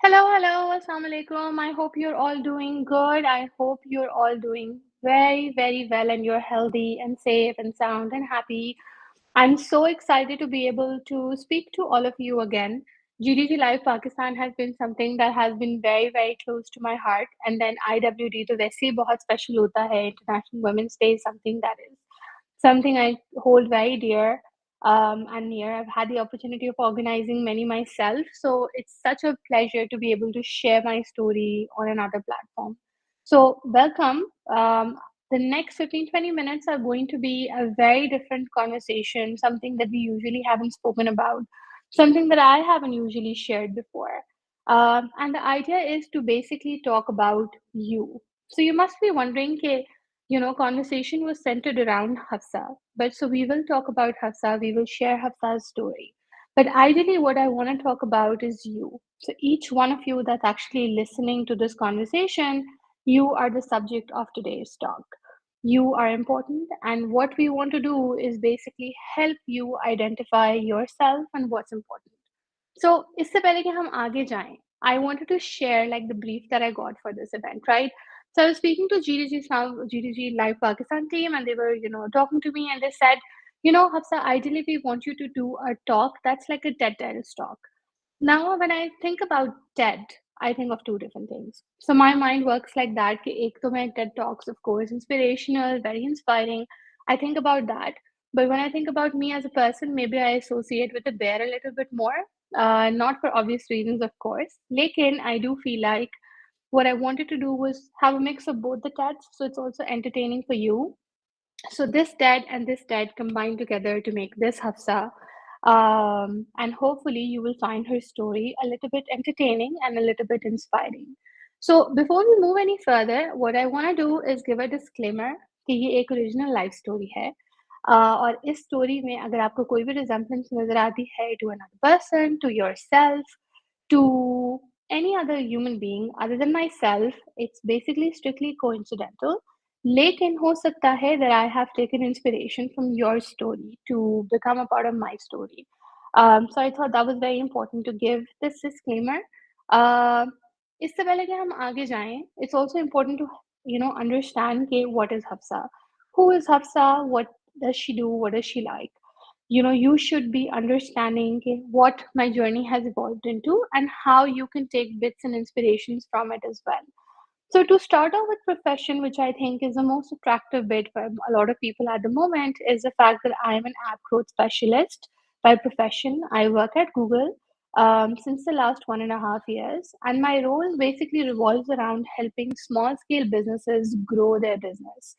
Hello, hello, assalamu alaikum. I hope you're all doing good. I hope you're all doing very, very well and you're healthy and safe and sound and happy. I'm so excited to be able to speak to all of you again. GDG Live Pakistan has been something that has been very, very close to my heart. And then IWD to वैसे ही बहुत special होता है. International Women's Day is something that is something I hold very dear and near. I've had the opportunity of organizing many myself, so it's such a pleasure to be able to share my story on another platform. So, welcome. The next 15-20 minutes are going to be a very different conversation, something that we usually haven't spoken about, something that I haven't usually shared before. And the idea is to basically talk about you. So, you must be wondering, "Ke, conversation was centered around Hafsa. But so we will talk about Hafsa, we will share Hafsa's story. But ideally, what I want to talk about is you. So each one of you that's actually listening to this conversation, you are the subject of today's talk. You are important, and what we want to do is basically help you identify yourself and what's important. So इससे पहले कि हम आगे जाएं, I wanted to share like the brief that I got for this event, right? So I was speaking to GDG Live Pakistan team, and they were, talking to me, and they said, Hafsa, ideally we want you to do a talk that's like a TED talk. Now, when I think about TED, I think of two different things. So my mind works like that. कि एक तो मैं TED Talks, of course, inspirational, very inspiring. I think about that. But when I think about me as a person, maybe I associate with the bear a little bit more. Not for obvious reasons, of course. Lekin, I do feel like what I wanted to do was have a mix of both the TEDs, so it's also entertaining for you, so this dad and this dad combined together to make this Hafsa. And hopefully you will find her story a little bit entertaining and a little bit inspiring. So before we move any further, what I want to do is give a disclaimer कि ये एक original life story है और इस story में अगर आपको कोई भी रिजेम्बलेंस नजर आती है to another person to yourself to any other human being other than myself, it's basically strictly coincidental. लेकिन हो सकता है that I have taken inspiration from your story to become a part of my story. So I thought that was very important to give this disclaimer. Uh, इससे पहले कि हम आगे जाएं, it's also important to understand कि what is Hafsa, who is Hafsa, what does she do, what does she like. You should be understanding कि what my journey has evolved into and how you can take bits and inspirations from it as well. So to start off with profession, which I think is the most attractive bit for a lot of people at the moment, is the fact that I am an app growth specialist by profession. I work at Google since the last 1.5 years, and my role basically revolves around helping small scale businesses grow their business.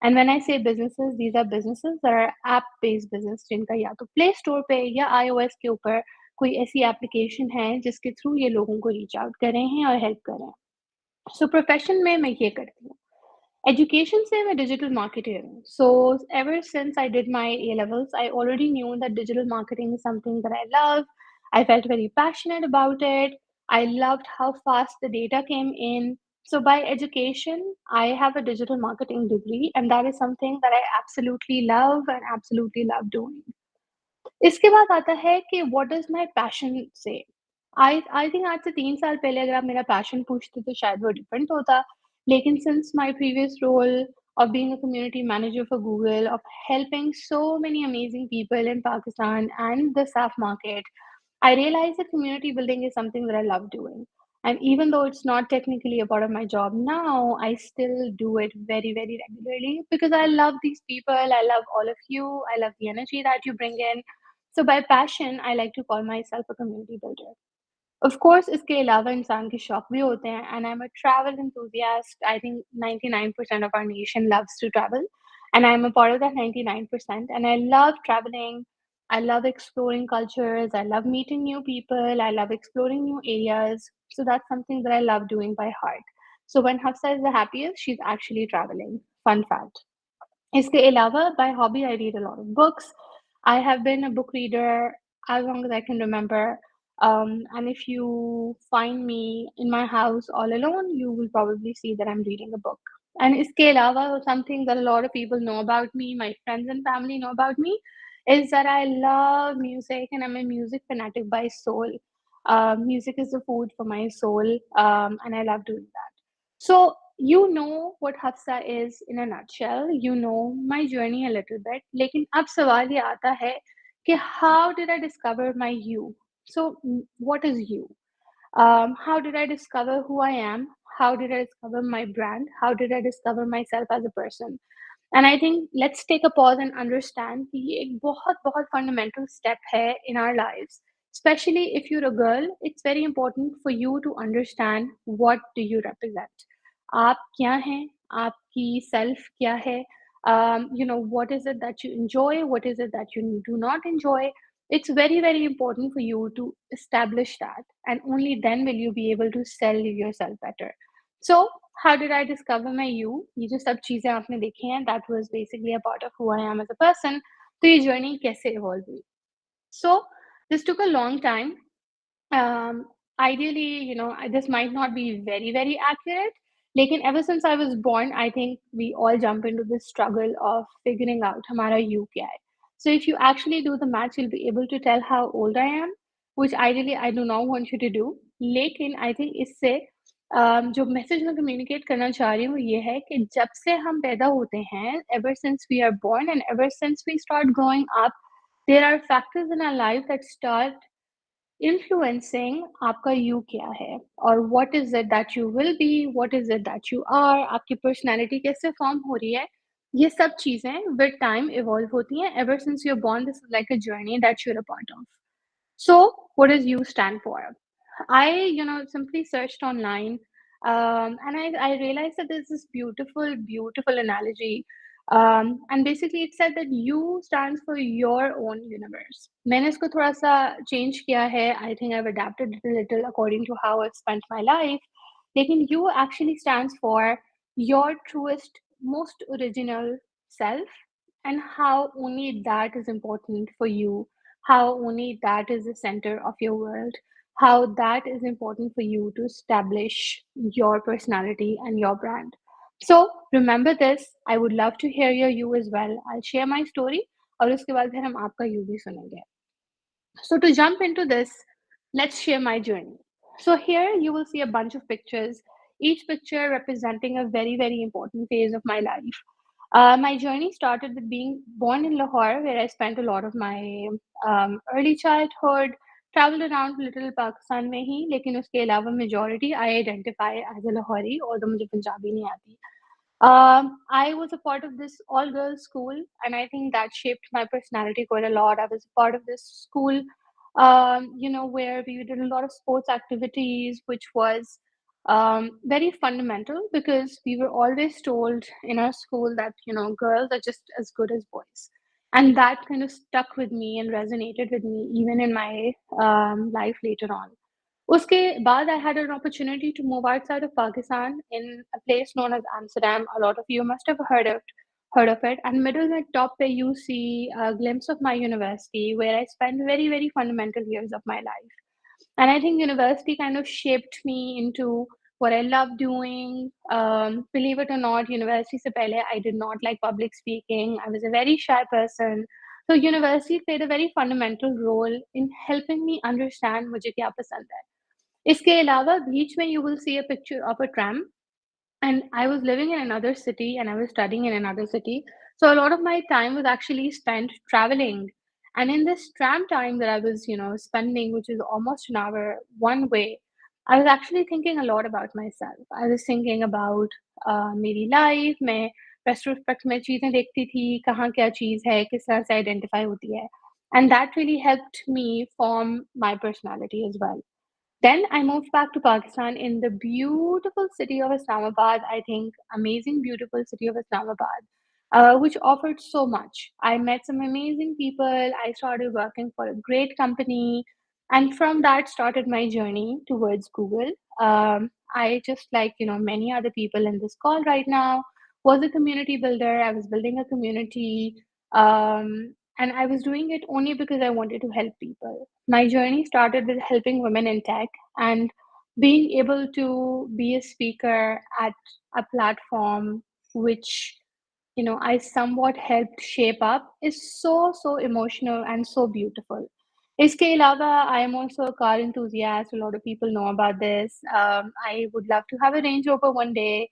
And when I say businesses, these are businesses that are app based business जिनका या तो play store पे या iOS के ऊपर कोई ऐसी application है जिसके थ्रू ये लोगों को रीच आउट कर रहे हैं और हेल्प कर रहे हैं. सो प्रोफेशन में मैं ये करती हूँ. एजुकेशन से मैं डिजिटल मार्केटर हूँ. So ever since I did my A levels I already knew that digital marketing is something that I love. I felt very passionate about it. I loved how fast the data came in. So by education, I have a digital marketing degree, and that is something that I absolutely love and absolutely love doing. इसके बाद आता है कि what does my passion से? I think आज से 3 साल पहले अगर आप मेरा पैशन पूछते तो शायद वो डिफरेंट होता. लेकिन since my previous role of being a community manager for Google, of helping so many amazing people in Pakistan and the SAF market, I realized that community building is something that I love doing. And even though it's not technically a part of my job now, I still do it very, very regularly because I love these people. I love all of you. I love the energy that you bring in. So by passion, I like to call myself a community builder. Of course, इसके अलावा इंसान के शौक भी होते हैं, and I'm a travel enthusiast. I think 99% of our nation loves to travel, and I'm a part of that 99%. And I love traveling. I love exploring cultures. I love meeting new people. I love exploring new areas. So that's something that I love doing by heart. So when Hafsa is the happiest, she's actually traveling. Fun fact. इसके अलावा, by hobby, I read a lot of books. I have been a book reader as long as I can remember. And if you find me in my house all alone, you will probably see that I'm reading a book. And इसके अलावा, something that a lot of people know about me, my friends and family know about me, is that I love music and I'm a music fanatic by soul. Music is the food for my soul, and I love doing that. So, you know what Hafsa is in a nutshell. You know my journey a little bit. लेकिन अब सवाल ये आता है कि how did I discover my you? So, what is you? How did I discover who I am? How did I discover my brand? How did I discover myself as a person? And I think let's take a pause and understand कि ये एक बहुत बहुत fundamental step है in our lives. Especially if you're a girl, it's very important for you to understand what do you represent. आप क्या हैं? आपकी self क्या है? What is it that you enjoy? What is it that you do not enjoy? It's very, very important for you to establish that, and only then will you be able to sell yourself better. So, how did I discover my you? ये जो सब चीज़ें आपने देखी हैं, that was basically a part of who I am as a person. तो ये journey कैसे evolve हुई? So, this took a long time. um, Ideally, this might not be very, very accurate. Like, ever since I was born, I think we all jump into this struggle of figuring out हमारा you क्या है. So if you actually do the math, you'll be able to tell how old I am, which ideally I do not want you to do. लेकिन I think इससे जो message मैं communicate करना चाह रही हूँ ये है कि जब से हम पैदा होते हैं, ever since we are born and ever since we start growing up, there are factors in our life that start influencing आपका you क्या है और what is it that you will be, what is it that you are, आपकी personality कैसे form हो रही है, ये सब चीज़ें with time evolve होती हैं. Ever since you're born, this is like a journey that you're a part of. So, what does you stand for? I simply searched online, and I realized that there's this beautiful, beautiful analogy. And basically, it said that you stands for your own universe. मैंने इसको थोड़ा सा change किया है. I think I've adapted it a little according to how I've spent my life. लेकिन you actually stands for your truest, most original self, and how only that is important for you, how only that is the center of your world, how that is important for you to establish your personality and your brand. So remember this. I would love to hear your you as well. I'll share my story और उसके बाद फिर हम आपका you भी सुनेंगे. So to jump into this, let's share my journey. So here you will see a bunch of pictures, each picture representing a very, very important phase of my life. My journey started with being born in Lahore, where I spent a lot of my early childhood, traveled around little Pakistan में ही, लेकिन उसके अलावा majority I identify as a Lahori, although मुझे पंजाबी नहीं आती. I was a part of this all girls school, and I think that shaped my personality quite a lot. I was a part of this school, where we did a lot of sports activities, which was very fundamental because we were always told in our school that, girls are just as good as boys. And that kind of stuck with me and resonated with me even in my life later on. उसके बाद I had an opportunity to move outside of Pakistan in a place known as Amsterdam. A lot of you must have heard of it. And middle में top पे you see a glimpse of my university where I spent very, very fundamental years of my life. And I think university kind of shaped me into what I love doing. Believe it or not, university से पहले I did not like public speaking. I was a very shy person. So university played a very fundamental role in helping me understand मुझे क्या पसंद है. इसके अलावा बीच में you will see a picture of a tram, and I was living in another city and I was studying in another city. So a lot of my time was actually spent traveling. And in this tram time that I was, spending, which is almost an hour one way, I was actually thinking a lot about myself. I was thinking about मेरी life, मैं retrospect में चीज़ें देखती थी, कहाँ क्या चीज़ है, किस तरह से identify होती है. And that really helped me form my personality as well. Then I moved back to Pakistan in the beautiful city of Islamabad. I think amazing, beautiful city of Islamabad, which offered so much. I met some amazing people. I started working for a great company, and from that started my journey towards Google. I just like many other people in this call right now was a community builder. I was building a community. And I was doing it only because I wanted to help people. My journey started with helping women in tech, and being able to be a speaker at a platform which I somewhat helped shape up is so, so emotional and so beautiful. इसके अलावा I am also a car enthusiast. A lot of people know about this. I would love to have a Range Rover one day.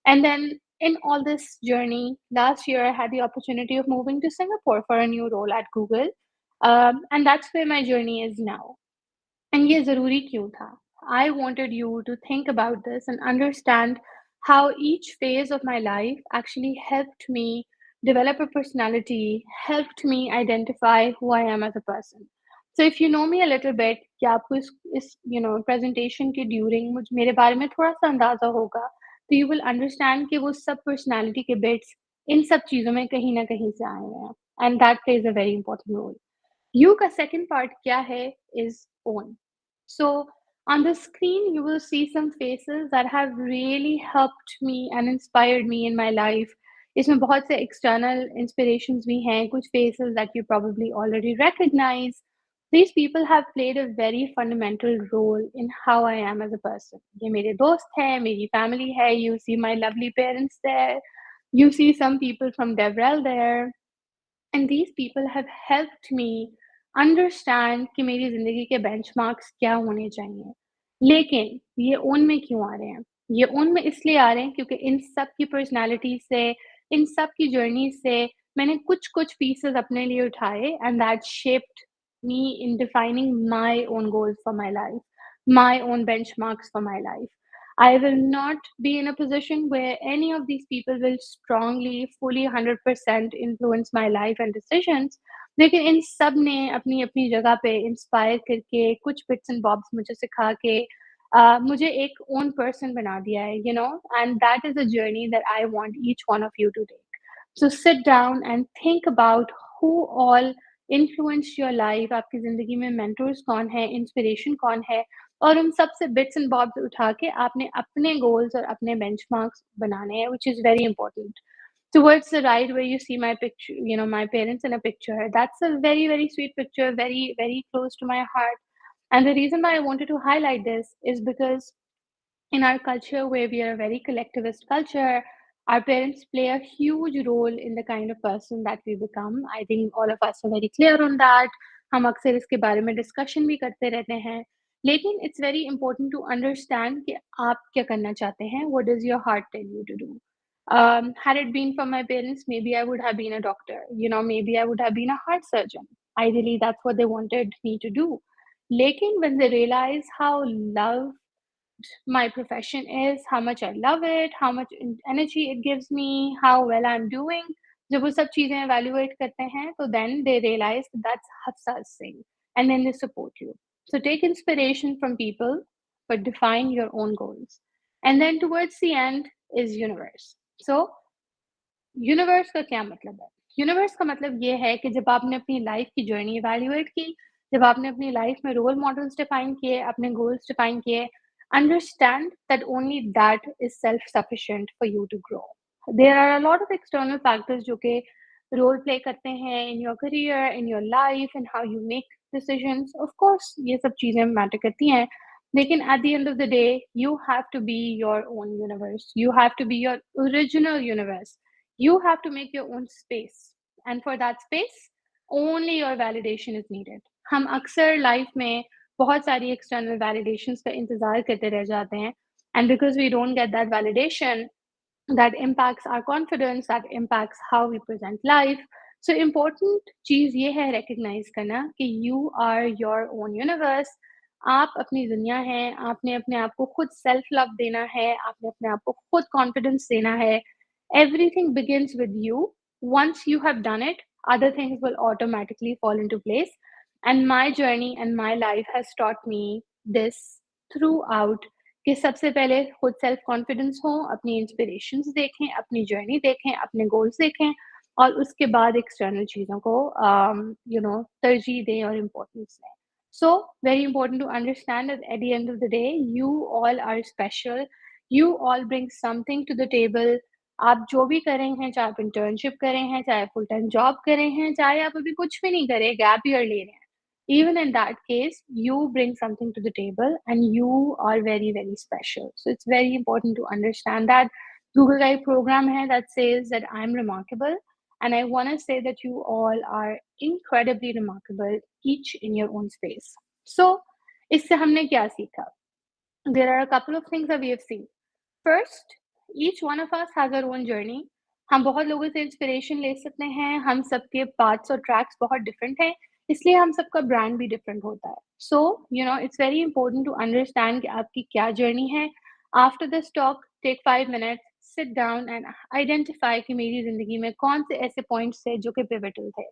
And then in all this journey, last year I had the opportunity of moving to Singapore for a new role at Google. And that's where my journey is now. And ये ज़रूरी क्यों था? I wanted you to think about this and understand how each phase of my life actually helped me develop a personality, helped me identify who I am as a person. So if you know me a little bit, कि आपको इस presentation के during मुझ मेरे बारे में थोड़ा-सा अंदाज़ा होगा, तो you will understand कि वो सब personality के bits इन सब चीज़ों में कहीं न कहीं से आए हुए हैं, and that plays a very important role. You का second part क्या है is own. So on the screen, you will see some faces that have really helped me and inspired me in my life. इसमें बहुत से external inspirations भी हैं, कुछ faces that you probably already recognize. These people have played a very fundamental role in how I am as a person. ये मेरे दोस्त हैं, मेरी family है. You see my lovely parents there. You see some people from Devrel there. And these people have helped me understand कि मेरी ज़िंदगी के बेंचमार्क्स क्या होने चाहिए। लेकिन ये उन में क्यों आ रहे हैं? ये उन में इसलिए आ रहे हैं क्योंकि इन सब की पर्सनैलिटी से, इन सब की जर्नी से मैंने कुछ-कुछ पीसेस अपने लिए उठाए and that shaped me in defining my own goals for my life, my own benchmarks for my life. I will not be in a position where any of these people will strongly, fully 100% influence my life and decisions. लेकिन इन सब ने अपनी-अपनी जगह पे inspire करके कुछ bits and bobs मुझे सिखा के मुझे एक ओन पर्सन बना दिया है, and that is a journey that I want each one of you to take. So sit down and think about who all influenced your life. आपकी ज़िंदगी में mentors कौन है, inspiration कौन है, और उन सब से बिट्स एंड बॉब्स उठा के आपने अपने गोल्स और अपने बेंचमार्क्स बनाने हैं, which is very important. Towards the right where you see my picture, my parents in a picture, that's a very, very sweet picture, very, very close to my heart. And the reason why I wanted to highlight this is because in our culture where we are a very collectivist culture, our parents play a huge role in the kind of person that we become. I think all of us are very clear on that. हम अक्सर इसके बारे में discussion भी करते रहते हैं. लेकिन it's very important to understand कि आप क्या करना चाहते हैं. What does your heart tell you to do? Had it been for my parents, maybe I would have been a doctor. Maybe I would have been a heart surgeon. Ideally, that's what they wanted me to do. लेकिन when they realize how love my profession is, how much I love it, how much energy it gives me, how well I'm doing. जब वो सब चीज़ें evaluate करते हैं, तो then they realize that's Hafsa's thing, and then they support you. So take inspiration from people, but define your own goals. And then towards the end is universe. So universe का क्या मतलब है? Universe का मतलब ये है कि जब आपने अपनी लाइफ की जर्नी इवैल्यूएट की, जब आपने अपनी लाइफ में रोल मॉडल्स डिफाइन किए, अपने गोल्स डिफाइन किए, understand that only that is self sufficient for you to grow. There are a lot of external factors जो कि रोल प्ले करते हैं in your career, in your life, in how you make decisions. Of course ये सब चीज़ें matter करती हैं, लेकिन at the end of the day you have to be your own universe. You have to be your original universe. You have to make your own space, and for that space only your validation is needed. हम अक्सर life में बहुत सारी external validations का इंतजार करते रह जाते हैं, and because we don't get that validation, that impacts our confidence, that impacts how we present life. So important चीज़ ये है recognize करना कि you are your own universe. आप अपनी दुनिया हैं, आपने अपने आप को खुद सेल्फ लव देना है, आपने अपने आप को खुद कॉन्फिडेंस देना है. Everything begins with you. Once you have done it, other things will automatically fall into place. And my journey and my life has taught me this throughout कि सबसे पहले खुद सेल्फ कॉन्फिडेंस हो, अपनी इंस्पिरेशंस देखें, अपनी जर्नी देखें, अपने गोल्स देखें, और उसके बाद एक्सटर्नल चीज़ों को तरजीह दें और इम्पोर्टेंस दें. So very important to understand that at the end of the day, you all are special. You all bring something to the table. आप जो भी कर रहे हैं, चाहे आप इंटर्नशिप कर रहे हैं, चाहे फुल टाइम जॉब कर रहे हैं, चाहे आप अभी कुछ भी नहीं कर रहे, गैप ईयर ले रहे हैं. Even in that case, you bring something to the table and you are very, very special. So it's very important to understand that. Google का एक program है that says that I'm remarkable. And I want to say that you all are incredibly remarkable, each in your own space. So, इससे हमने क्या सीखा? There are a couple of things that we have seen. First, each one of us has our own journey. हम बहुत लोगों से inspiration ले सकते हैं, हम सबके पाथ्स और ट्रैक्स बहुत डिफरेंट हैं, इसलिए हम सबका ब्रांड भी डिफरेंट होता है। So, it's very important to understand कि आपकी क्या जर्नी है। After this talk, take 5 minutes, sit down and identify कि मेरी ज़िंदगी में कौन से ऐसे पॉइंट्स थे जो कि पिवटल थे।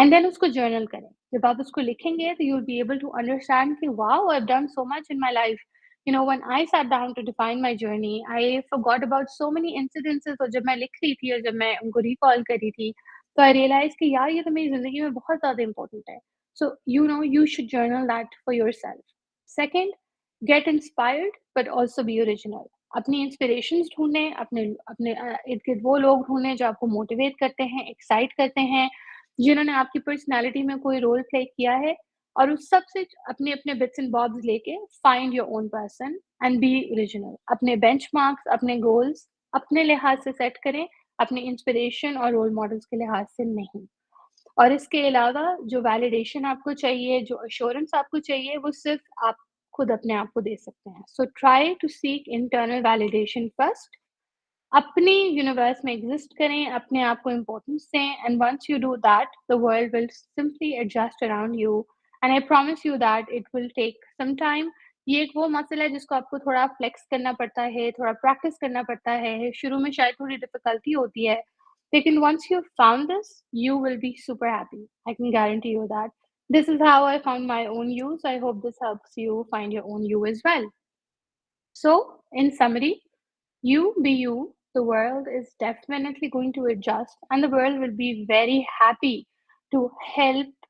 एंड देन उसको जर्नल करें। जब आप उसको लिखेंगे तो you will be able to understand कि wow, I have done so much in my life. When I sat down to define my journey, I forgot about so many incidences और जब मैं लिख रही थी और जब मैं उनको रिकॉल कर रही थी, तो आई रियलाइज़ कि यार ये तो मेरी ज़िंदगी में बहुत ज़्यादा इम्पोर्टेंट है। सो you should journal that for yourself. Second, get inspired but also be original. अपनी इंस्पिरेशंस ढूँढें, अपने अपने इर्द-गिर्द वो लोग ढूँढें जो आपको मोटिवेट करते हैं, एक्साइट करते हैं, जिन्होंने आपकी पर्सनैलिटी में कोई रोल प्ले किया है और उस सब से अपने-अपने बिट्स एंड बॉब्स लेके find your own person and B original. अपने बेंचमार्क्स, अपने गोल्स अपने लिहाज से सेट करें, अपने इंस्पिरेशन और रोल मॉडल्स के लिहाज से नहीं। और इसके अलावा जो वैलिडेशन आपको चाहिए, जो एश्योरेंस आपको चाहिए, वो सिर्फ़ आप खुद अपने आप को दे सकते हैं। So try to seek internal validation first. अपनी यूनिवर्स में एग्जिस्ट करें, अपने आप को इम्पोर्टेंस दें and once you do that, the world will simply adjust around you and I promise you that it will take some time. ये एक वो मसला है जिसको आपको थोड़ा फ्लेक्स करना पड़ता है, थोड़ा प्रैक्टिस करना पड़ता है, शुरू में शायद थोड़ी डिफ़िकल्टी होती है, लेकिन once you found this, you will be super happy. I can guarantee you that. This is how I found my own you, so I hope this helps you find your own you as well. So, in summary, you be you, the world is definitely going to adjust, and the world will be very happy to help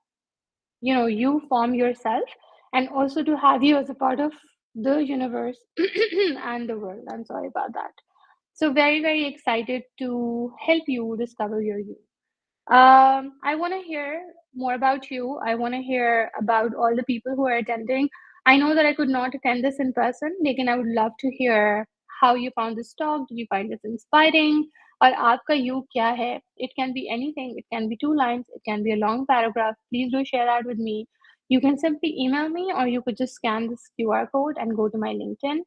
you form yourself and also to have you as a part of the universe and the world. I'm sorry about that. So, very, very excited to help you discover your you. I want to hear more about you. I want to hear about all the people who are attending. I know that I could not attend this in person, लेकिन I would love to hear how you found this talk. Did you find this inspiring? और आपका you क्या है? It can be anything. It can be 2 lines. It can be a long paragraph. Please do share that with me. You can simply email me, or you could just scan this QR code and go to my LinkedIn.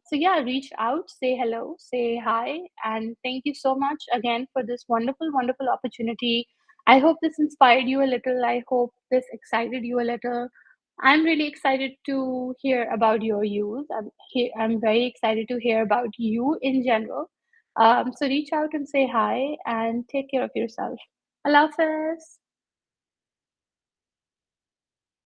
So yeah, reach out, say hello, say hi, and thank you so much again for this wonderful, wonderful opportunity. I hope this inspired you a little. I hope this excited you a little. I'm really excited to hear about your use. I'm very excited to hear about you in general. So reach out and say hi and take care of yourself. Allah Hafiz.